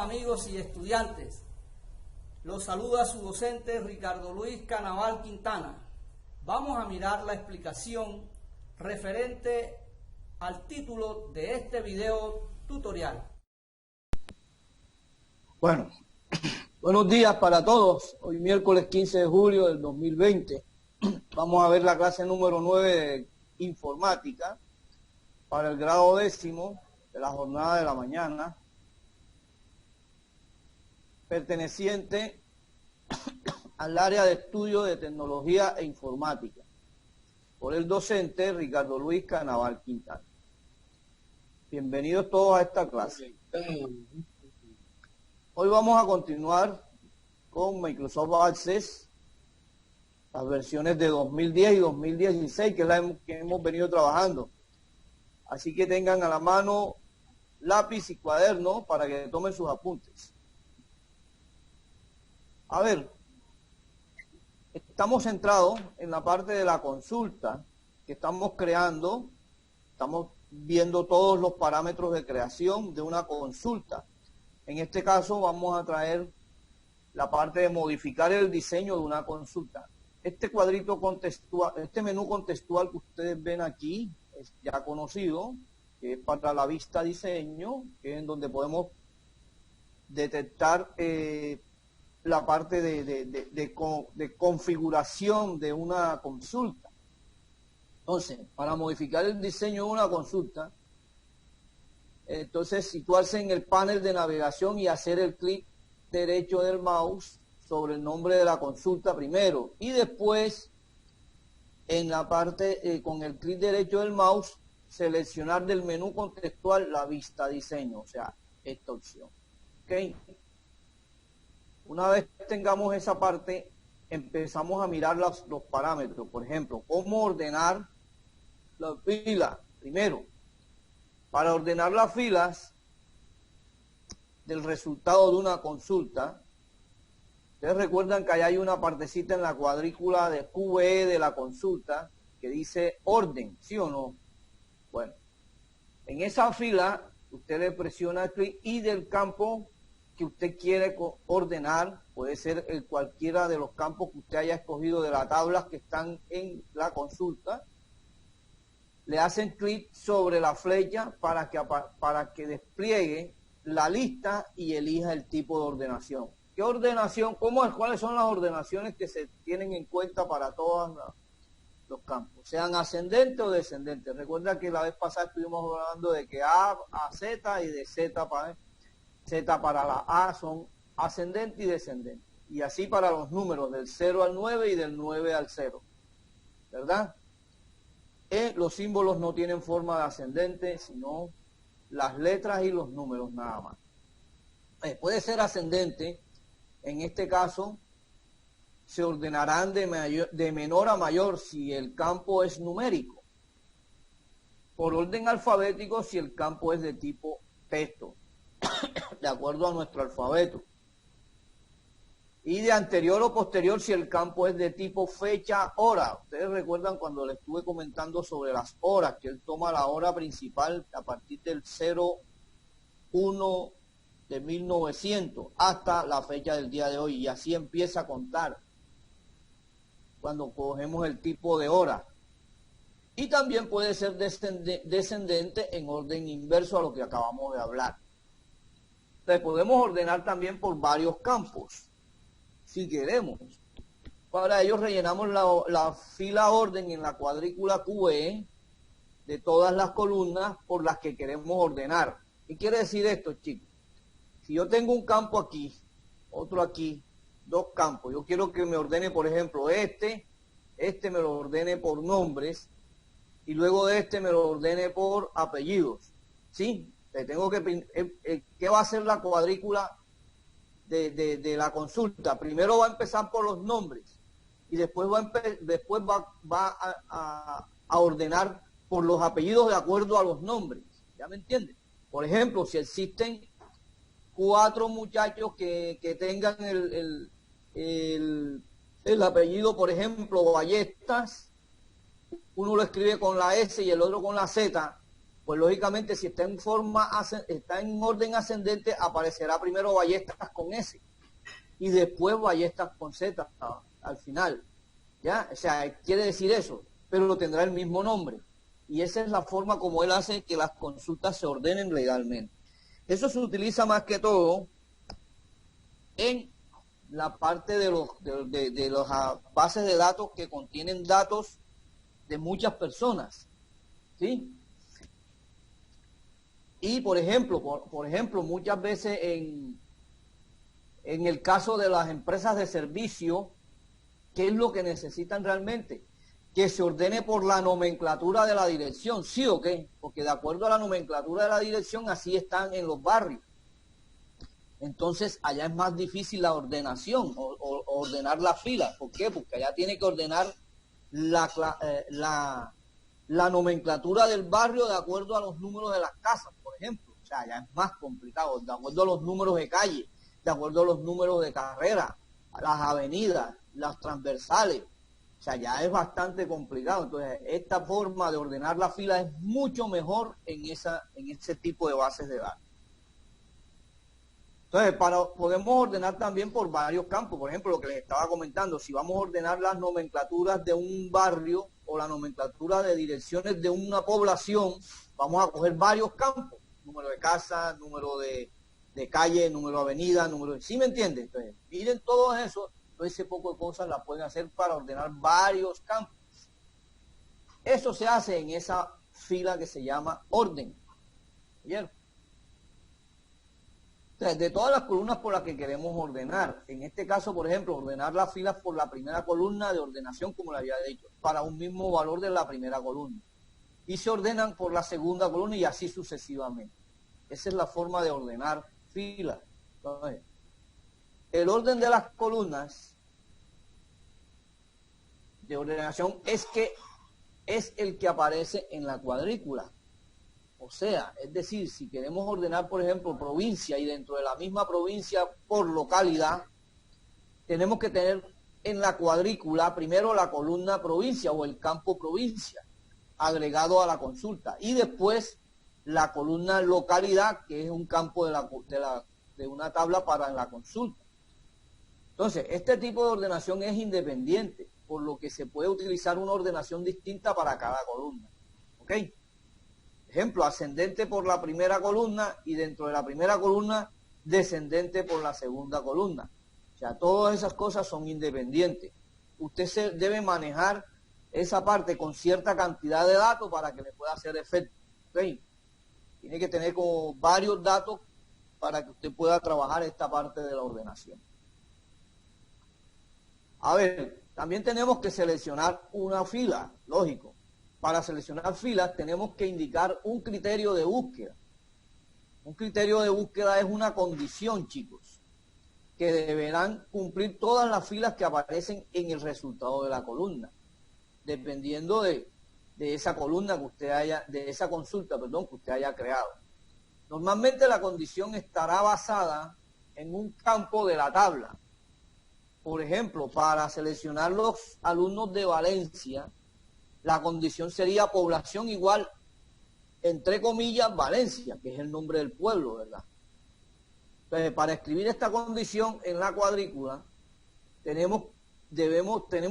amigos y estudiantes. Los saluda su docente Ricardo Luis Canaval Quintana. Vamos a mirar la explicación referente al título de este video tutorial. Bueno, buenos días para todos. Hoy miércoles 15 de julio del 2020. Vamos a ver la clase número 9 de informática para el grado 10º de la jornada de la mañana, perteneciente al área de estudio de tecnología e informática, por el docente Ricardo Luis Canaval Quintana. Bienvenidos todos a esta clase. Hoy vamos a continuar con Microsoft Access, las versiones de 2010 y 2016, que es la que hemos venido trabajando. Así que tengan a la mano lápiz y cuaderno para que tomen sus apuntes. A ver, estamos centrados en la parte de la consulta que estamos creando. Estamos viendo todos los parámetros de creación de una consulta. En este caso vamos a traer la parte de modificar el diseño de una consulta. Este cuadrito contextual, este menú contextual que ustedes ven aquí, es ya conocido, que es para la vista diseño, que es en donde podemos detectar la parte de configuración de una consulta. Entonces, para modificar el diseño de una consulta, entonces situarse en el panel de navegación y hacer el clic derecho del mouse sobre el nombre de la consulta primero, y después en la parte con el clic derecho del mouse seleccionar del menú contextual la vista diseño, o sea, esta opción. ¿Ok? Una vez tengamos esa parte, empezamos a mirar los parámetros. Por ejemplo, cómo ordenar las filas. Primero, para ordenar las filas del resultado de una consulta, ustedes recuerdan que allá hay una partecita en la cuadrícula de QE de la consulta que dice orden, ¿sí o no? Bueno, en esa fila usted le presiona clic y del campo que usted quiere ordenar, puede ser cualquiera de los campos que usted haya escogido de las tablas que están en la consulta, le hacen clic sobre la flecha para que despliegue la lista y elija el tipo de ordenación. ¿Qué ordenación? ¿Cuáles son las ordenaciones que se tienen en cuenta para todos los campos? Sean ascendentes o descendentes. Recuerda que la vez pasada estuvimos hablando de que A a Z y de Z para la A son ascendente y descendente. Y así para los números del 0 al 9 y del 9 al 0. ¿Verdad? Los símbolos no tienen forma de ascendente, sino las letras y los números nada más. Puede ser ascendente. En este caso, se ordenarán de menor a mayor si el campo es numérico. Por orden alfabético si el campo es de tipo texto, de acuerdo a nuestro alfabeto. Y de anterior o posterior si el campo es de tipo fecha, hora. Ustedes recuerdan cuando les estuve comentando sobre las horas, que él toma la hora principal a partir del 01 de 1900 hasta la fecha del día de hoy, y así empieza a contar cuando cogemos el tipo de hora. Y también puede ser descendente en orden inverso a lo que acabamos de hablar. Entonces podemos ordenar también por varios campos si queremos. Para ello rellenamos la fila orden en la cuadrícula QE de todas las columnas por las que queremos ordenar. ¿Qué quiere decir esto, chicos? Si yo tengo un campo aquí, otro aquí, dos campos, yo quiero que me ordene, por ejemplo, este me lo ordene por nombres, y luego de este me lo ordene por apellidos, ¿sí? Le tengo que, ¿qué va a hacer la cuadrícula de la consulta? Primero va a empezar por los nombres, y después va a ordenar por los apellidos de acuerdo a los nombres, ¿ya me entienden? Por ejemplo, si existen 4 muchachos que tengan el apellido, por ejemplo, Ballestas, uno lo escribe con la S y el otro con la Z, pues lógicamente si está está en orden ascendente, aparecerá primero Ballestas con S y después Ballestas con Z al final. ¿Ya? O sea, quiere decir eso, pero tendrá el mismo nombre. Y esa es la forma como él hace que las consultas se ordenen legalmente. Eso se utiliza más que todo en la parte de las bases de datos que contienen datos de muchas personas, ¿sí? Y por ejemplo, muchas veces en el caso de las empresas de servicio, ¿qué es lo que necesitan realmente? Que se ordene por la nomenclatura de la dirección, ¿sí o qué? Porque de acuerdo a la nomenclatura de la dirección, así están en los barrios. Entonces, allá es más difícil la ordenación, o ordenar la fila. ¿Por qué? Porque allá tiene que ordenar la nomenclatura del barrio de acuerdo a los números de las casas, por ejemplo. O sea, allá es más complicado, de acuerdo a los números de calle, de acuerdo a los números de carrera, las avenidas, las transversales. O sea, ya es bastante complicado. Entonces, esta forma de ordenar la fila es mucho mejor en ese tipo de bases de datos. Entonces, podemos ordenar también por varios campos. Por ejemplo, lo que les estaba comentando, si vamos a ordenar las nomenclaturas de un barrio o la nomenclatura de direcciones de una población, vamos a coger varios campos. Número de casa, número de calle, número de avenida, número de... ¿Sí me entienden? Entonces, miren todo eso. Ese poco de cosas las pueden hacer para ordenar varios campos. Eso se hace en esa fila que se llama orden. ¿Vieron? Entonces, de todas las columnas por las que queremos ordenar, en este caso, por ejemplo, ordenar las filas por la primera columna de ordenación, como le había dicho, para un mismo valor de la primera columna. Y se ordenan por la segunda columna y así sucesivamente. Esa es la forma de ordenar filas. Entonces, el orden de las columnas de ordenación es el que aparece en la cuadrícula. O sea, es decir, si queremos ordenar, por ejemplo, provincia y dentro de la misma provincia por localidad, tenemos que tener en la cuadrícula primero la columna provincia o el campo provincia agregado a la consulta y después la columna localidad, que es un campo de una tabla para la consulta. Entonces, este tipo de ordenación es independiente, por lo que se puede utilizar una ordenación distinta para cada columna. ¿Ok? Ejemplo, ascendente por la primera columna y dentro de la primera columna, descendente por la segunda columna. O sea, todas esas cosas son independientes. Usted debe manejar esa parte con cierta cantidad de datos para que le pueda hacer efecto. ¿Ok? Tiene que tener como varios datos para que usted pueda trabajar esta parte de la ordenación. A ver, también tenemos que seleccionar una fila, lógico. Para seleccionar filas tenemos que indicar un criterio de búsqueda. Un criterio de búsqueda es una condición, chicos, que deberán cumplir todas las filas que aparecen en el resultado de la columna, dependiendo de esa columna que usted haya, de esa consulta, perdón, que usted haya creado. Normalmente la condición estará basada en un campo de la tabla. Por ejemplo, para seleccionar los alumnos de Valencia, la condición sería población igual, entre comillas, Valencia, que es el nombre del pueblo, ¿verdad? Entonces, para escribir esta condición en la cuadrícula, tenemos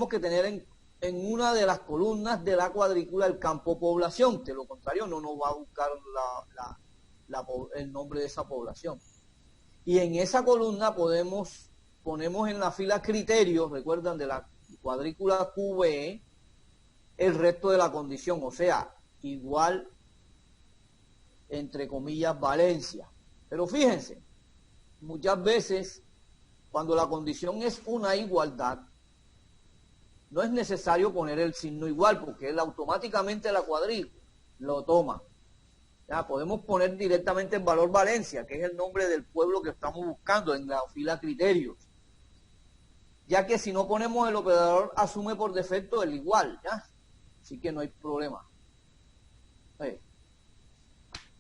que tener en una de las columnas de la cuadrícula el campo población, de lo contrario no nos va a buscar el nombre de esa población. Y en esa columna ponemos en la fila criterios, recuerdan, de la cuadrícula QB, el resto de la condición, o sea, igual, entre comillas, Valencia. Pero fíjense, muchas veces, cuando la condición es una igualdad, no es necesario poner el signo igual, porque él automáticamente la cuadrícula lo toma. Ya, podemos poner directamente el valor Valencia, que es el nombre del pueblo que estamos buscando en la fila criterios. Ya que si no ponemos el operador asume por defecto el igual, ¿ya? Así que no hay problema.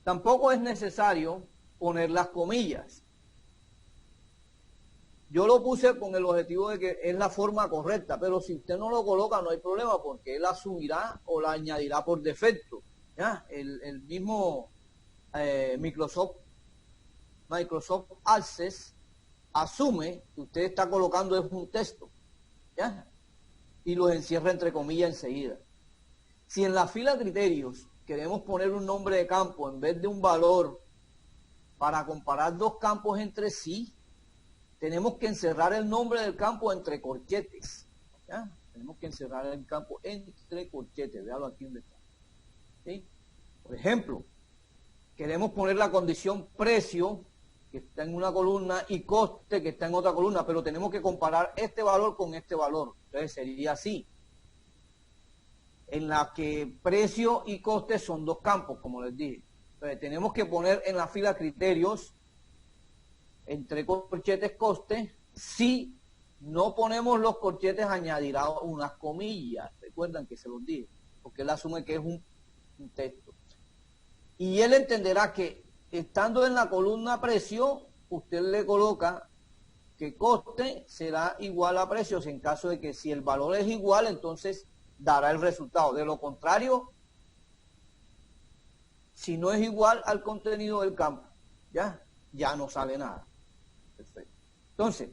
Tampoco es necesario poner las comillas. Yo lo puse con el objetivo de que es la forma correcta, pero si usted no lo coloca no hay problema porque él asumirá o la añadirá por defecto. ¿ya? El mismo Microsoft Access asume que usted está colocando es un texto, ¿ya? Y los encierra entre comillas enseguida. Si en la fila criterios queremos poner un nombre de campo en vez de un valor para comparar dos campos entre sí, tenemos que encerrar el nombre del campo entre corchetes, ¿ya? Tenemos que encerrar el campo entre corchetes, véalo aquí donde está, ¿sí? Por ejemplo, queremos poner la condición precio, que está en una columna, y coste, que está en otra columna, pero tenemos que comparar este valor con este valor. Entonces sería así, en la que precio y coste son dos campos, como les dije. Entonces tenemos que poner en la fila criterios, entre corchetes coste. Si no ponemos los corchetes, añadirá unas comillas. Recuerdan que se los dije, porque él asume que es un texto. Y él entenderá que estando en la columna precio, usted le coloca que coste será igual a precios, en caso de que si el valor es igual, entonces dará el resultado. De lo contrario, si no es igual al contenido del campo, ya no sale nada. Perfecto. Entonces,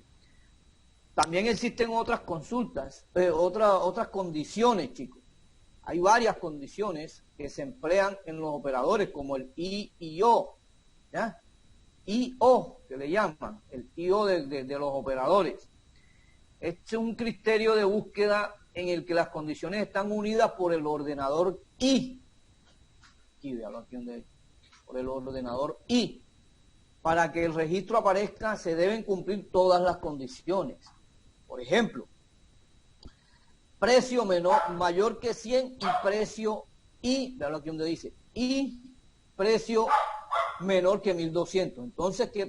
también existen otras consultas, otras condiciones, chicos. Hay varias condiciones que se emplean en los operadores, como el I y O, ¿ya? I-O, que le llaman, el I-O de los operadores. Este es un criterio de búsqueda en el que las condiciones están unidas por el ordenador I. Aquí, véalo aquí donde, por el ordenador I. Para que el registro aparezca, se deben cumplir todas las condiciones. Por ejemplo, precio mayor que 100 y precio I, véalo aquí donde dice, y precio menor que 1200. Entonces, ¿qué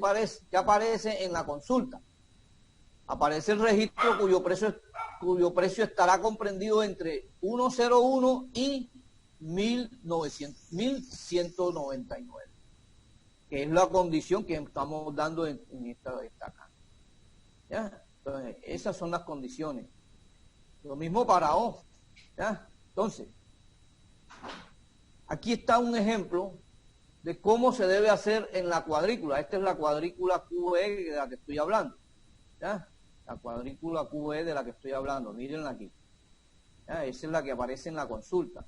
aparece en la consulta? Aparece el registro cuyo precio estará comprendido entre 101 y 1199, que es la condición que estamos dando en esta acá. ¿Ya? Entonces, esas son las condiciones. Lo mismo para O. ¿Ya? Entonces, aquí está un ejemplo de cómo se debe hacer en la cuadrícula. Esta es la cuadrícula QE de la que estoy hablando, ¿ya? La cuadrícula QE de la que estoy hablando, mírenla aquí, ¿ya? Esa es la que aparece en la consulta.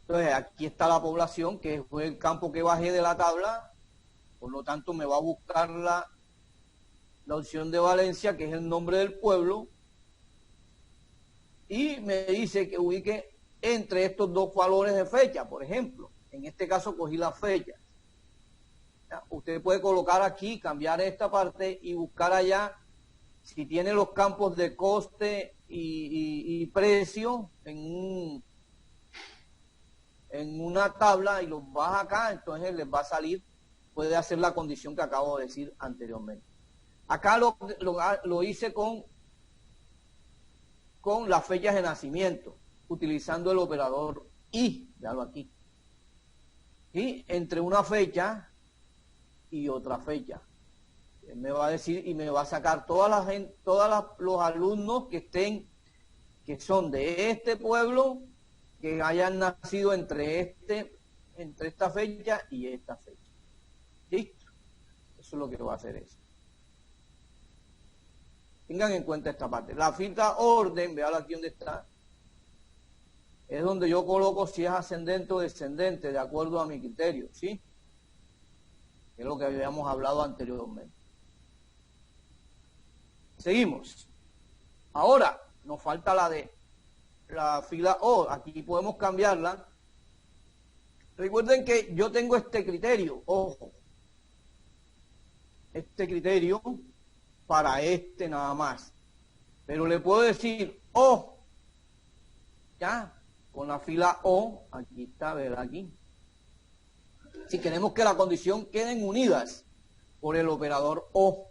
Entonces, aquí está la población, que fue el campo que bajé de la tabla, por lo tanto me va a buscar la opción de Valencia, que es el nombre del pueblo, y me dice que ubique entre estos dos valores de fecha. Por ejemplo, en este caso cogí la fecha. Usted puede colocar aquí, cambiar esta parte y buscar allá si tiene los campos de coste y precio en una tabla y los baja acá, entonces les va a salir, puede hacer la condición que acabo de decir anteriormente. Acá lo hice con las fechas de nacimiento, utilizando el operador I, véalo aquí. Y entre una fecha y otra fecha. Él me va a decir y me va a sacar todos los alumnos que son de este pueblo, que hayan nacido entre esta fecha y esta fecha. ¿Listo? Eso es lo que va a hacer eso. Tengan en cuenta esta parte. La fila orden, véalo aquí donde está, es donde yo coloco si es ascendente o descendente, de acuerdo a mi criterio, ¿sí? Es lo que habíamos hablado anteriormente. Seguimos. Ahora, nos falta la fila O. Aquí podemos cambiarla. Recuerden que yo tengo este criterio, ojo. Este criterio para este nada más. Pero le puedo decir O. ¿Ya? Con la fila O, aquí está, ¿verdad? Aquí. Si queremos que la condición queden unidas por el operador O,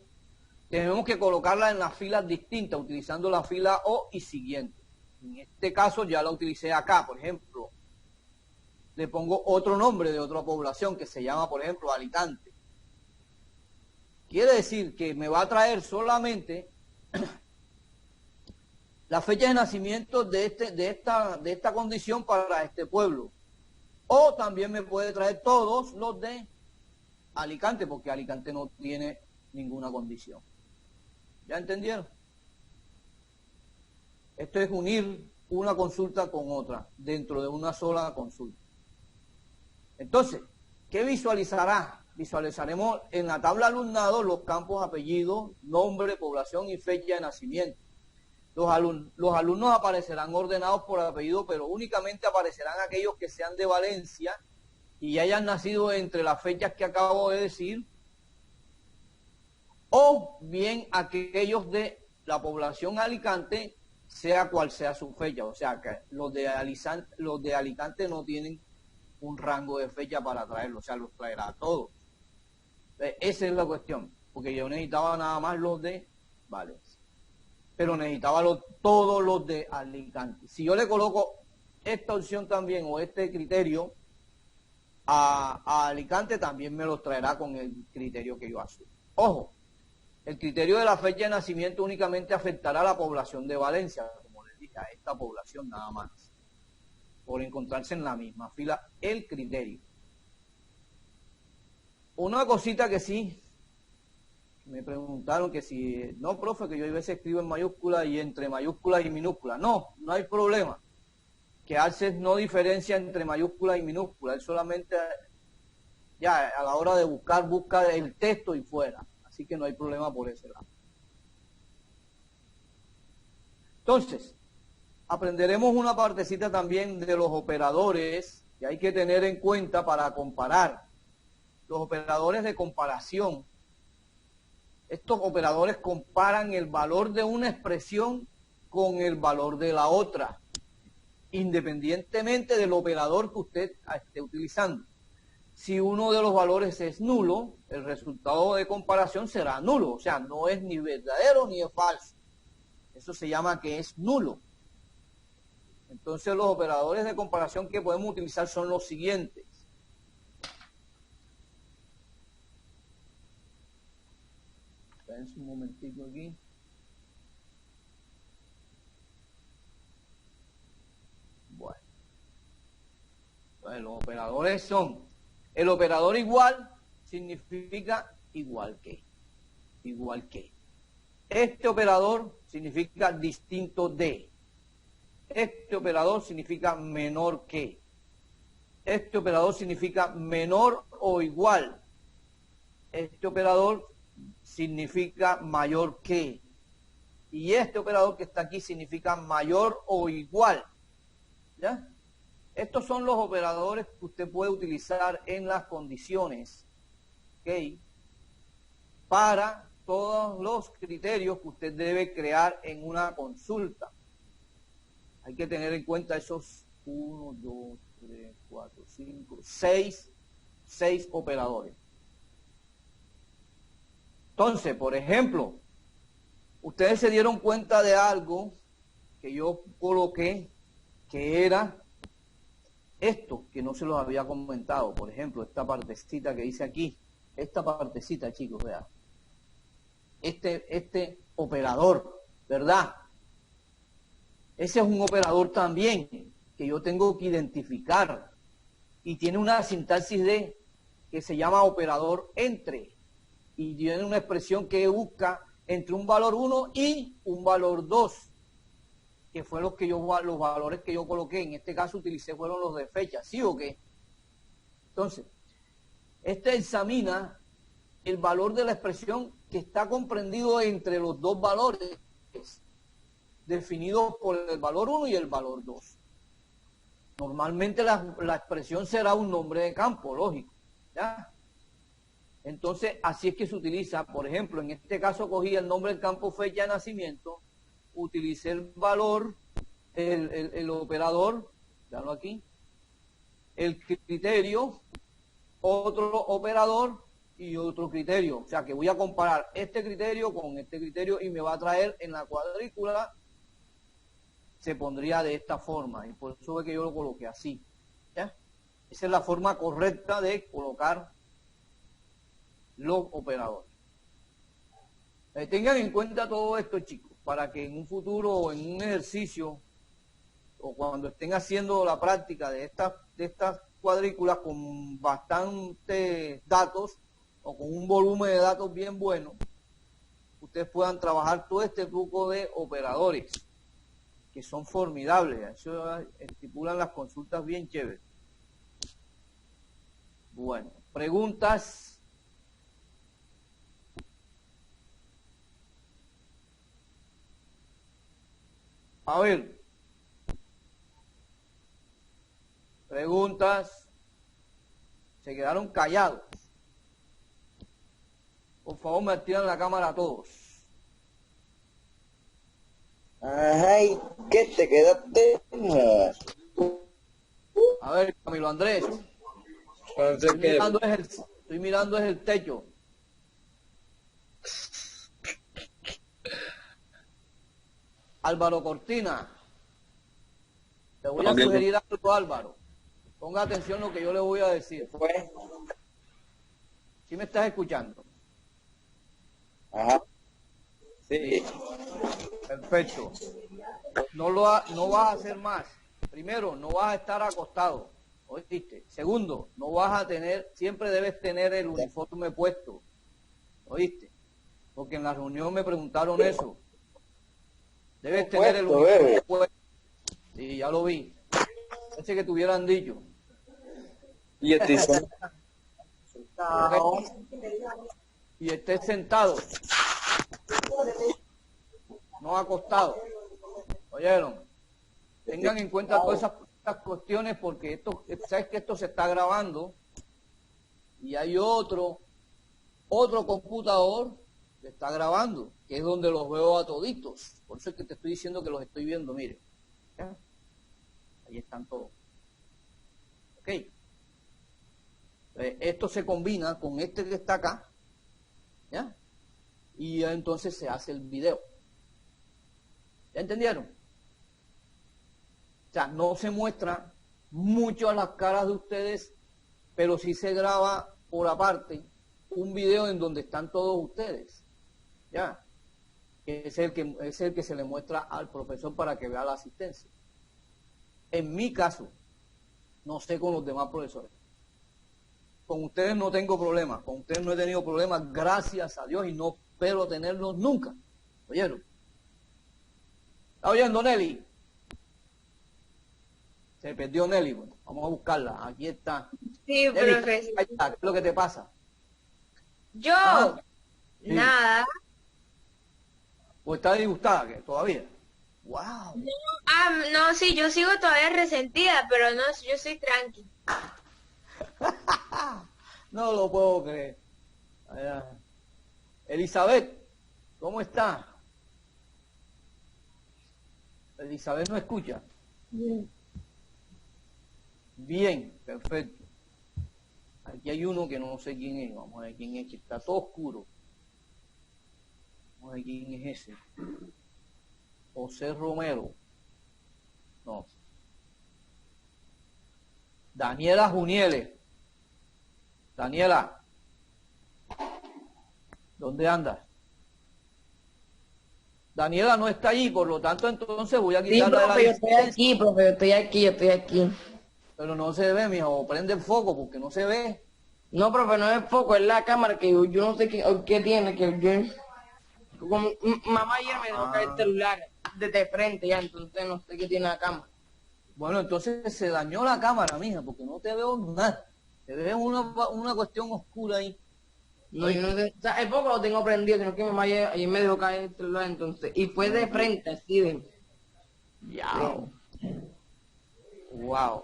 tenemos que colocarla en las filas distintas, utilizando la fila O y siguiente. En este caso ya la utilicé acá, por ejemplo. Le pongo otro nombre de otra población que se llama, por ejemplo, Alicante. Quiere decir que me va a traer solamente la fecha de nacimiento de esta condición para este pueblo. O también me puede traer todos los de Alicante, porque Alicante no tiene ninguna condición. ¿Ya entendieron? Esto es unir una consulta con otra dentro de una sola consulta. Entonces, ¿qué visualizará? Visualizaremos en la tabla alumnado los campos apellidos, nombre, población y fecha de nacimiento. Los alumnos aparecerán ordenados por apellido, pero únicamente aparecerán aquellos que sean de Valencia y hayan nacido entre las fechas que acabo de decir, o bien aquellos de la población Alicante, sea cual sea su fecha. O sea que los de Alicante no tienen un rango de fecha para traerlo, o sea, los traerá a todos. Esa es la cuestión, porque yo necesitaba nada más los de Valencia, pero necesitaba todos los de Alicante. Si yo le coloco esta opción también o este criterio a Alicante, también me los traerá con el criterio que yo asumo. Ojo, el criterio de la fecha de nacimiento únicamente afectará a la población de Valencia, como les dije, a esta población nada más, por encontrarse en la misma fila el criterio. Una cosita que sí, me preguntaron que si, no, profe, que yo a veces escribo en mayúsculas y entre mayúsculas y minúsculas. No, no hay problema. Que Arces no diferencia entre mayúsculas y minúsculas, él solamente ya a la hora de busca el texto y fuera. Así que no hay problema por ese lado. Entonces, aprenderemos una partecita también de los operadores que hay que tener en cuenta para comparar. Los operadores de comparación. Estos operadores comparan el valor de una expresión con el valor de la otra, independientemente del operador que usted esté utilizando. Si uno de los valores es nulo, el resultado de comparación será nulo, o sea, no es ni verdadero ni es falso. Eso se llama que es nulo. Entonces los operadores de comparación que podemos utilizar son los siguientes. Espérense un momentito aquí. Bueno, los operadores son, el operador igual significa igual que, igual que. Este operador significa distinto de. Este operador significa menor que. Este operador significa menor o igual. Este operador significa mayor que. Y este operador que está aquí significa mayor o igual. ¿Ya? Estos son los operadores que usted puede utilizar en las condiciones, ¿ok?, para todos los criterios que usted debe crear en una consulta. Hay que tener en cuenta esos 1, 2, 3, 4, 5, 6 operadores. Entonces, por ejemplo, ustedes se dieron cuenta de algo que yo coloqué, que era esto, que no se los había comentado. Por ejemplo, esta partecita que dice aquí, esta partecita, chicos, vean. Este operador, ¿verdad? Ese es un operador también que yo tengo que identificar y tiene una sintaxis que se llama operador entre, y tiene una expresión que busca entre un valor 1 y un valor 2, que fue los valores que yo coloqué. En este caso utilicé fueron los de fecha, ¿sí o qué? Entonces, este examina el valor de la expresión que está comprendido entre los dos valores definidos por el valor 1 y el valor 2. Normalmente la expresión será un nombre de campo, lógico, ¿ya? Entonces, así es que se utiliza. Por ejemplo, en este caso cogí el nombre del campo fecha de nacimiento, utilicé el valor, el operador, véanlo aquí, el criterio, otro operador y otro criterio. O sea que voy a comparar este criterio con este criterio y me va a traer en la cuadrícula, se pondría de esta forma, y por eso es que yo lo coloqué así, ¿ya? Esa es la forma correcta de colocar los operadores. Tengan en cuenta todo esto, chicos, para que en un futuro o en un ejercicio o cuando estén haciendo la práctica de estas cuadrículas con bastantes datos o con un volumen de datos bien bueno, ustedes puedan trabajar todo este grupo de operadores que son formidables. Eso estipulan las consultas bien chéveres. Bueno, preguntas. A ver. Preguntas. Se quedaron callados. Por favor, me activan la cámara a todos. Ajá, ¿y qué te quedaste? A ver, Camilo Andrés. Entonces, ¿qué? Estoy mirando es el techo. Álvaro Cortina. Te voy a sugerir algo, Álvaro. Ponga atención lo que yo le voy a decir. Fue. ¿Sí me estás escuchando? Ajá. Sí. Perfecto. No vas a hacer más. Primero, no vas a estar acostado. ¿Oíste? Segundo, no vas a tener, siempre debes tener el uniforme puesto. ¿Oíste? Porque en la reunión me preguntaron eso. Debes tener el uniforme puesto. Sí, ya lo vi. Ese que te hubieran dicho. Y estoy sentado. Y estés sentado. No acostado. ¿Oyeron? Tengan en cuenta todas esas cuestiones porque esto, sabes que esto se está grabando y hay otro computador que está grabando, que es donde los veo a toditos. Por eso es que te estoy diciendo que los estoy viendo, mire. ¿Ya? Ahí están todos. Ok. Esto se combina con este que está acá, ¿ya? Y entonces se hace el video. ¿Ya entendieron? O sea, no se muestra mucho a las caras de ustedes, pero sí se graba por aparte un video en donde están todos ustedes. ¿Ya? Que es el que se le muestra al profesor para que vea la asistencia. En mi caso, no sé con los demás profesores. Con ustedes no tengo problemas, con ustedes no he tenido problemas, gracias a Dios, y no espero tenerlos nunca. ¿Oyeron? ¿Está oyendo, Nelly? Se perdió Nelly. Bueno, vamos a buscarla. Aquí está. Sí, Nelly, profesor. ¿qué es lo que te pasa? Yo, Ah, sí. nada. ¿O está disgustada que todavía? ¡Wow! No, sí, yo sigo todavía resentida, pero no, yo soy tranqui. No lo puedo creer. Allá. Elizabeth, ¿cómo está? Elizabeth no escucha. Bien, perfecto. Aquí hay uno que no sé quién es. Vamos a ver quién es, que está todo oscuro. Vamos a ver quién es ese. José Romero. No. Daniela Juniele. Daniela. ¿Dónde andas? Daniela no está allí, por lo tanto entonces voy a Sí, quitarla de la profe, yo estoy licencia. aquí, profe, yo estoy aquí. Pero no se ve, mijo, prende el foco porque no se ve. No, profe, no es foco, es la cámara que yo no sé qué tiene, que yo... Mamá ayer me dejó caer el celular desde frente ya, entonces no sé qué tiene la cámara. Bueno, entonces se dañó la cámara, mija, porque no te veo nada. Te veo una cuestión oscura ahí. No, yo no sé, o sea, el foco lo tengo prendido, sino que mamá ayer me dejó caer el celular, entonces, y fue de frente, así de... Ya. Wow.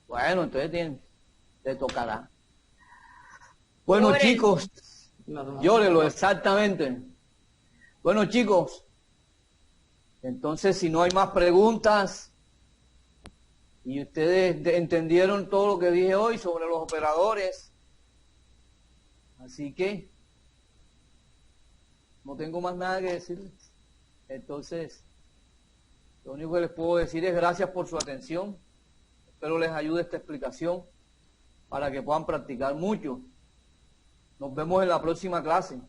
Bueno, entonces te tocará. Bueno, Pobre. chicos, llórelo exactamente. Bueno, chicos, entonces si no hay más preguntas y ustedes entendieron todo lo que dije hoy sobre los operadores, así que no tengo más nada que decirles. Entonces, lo único que les puedo decir es gracias por su atención. Espero les ayude esta explicación para que puedan practicar mucho. Nos vemos en la próxima clase.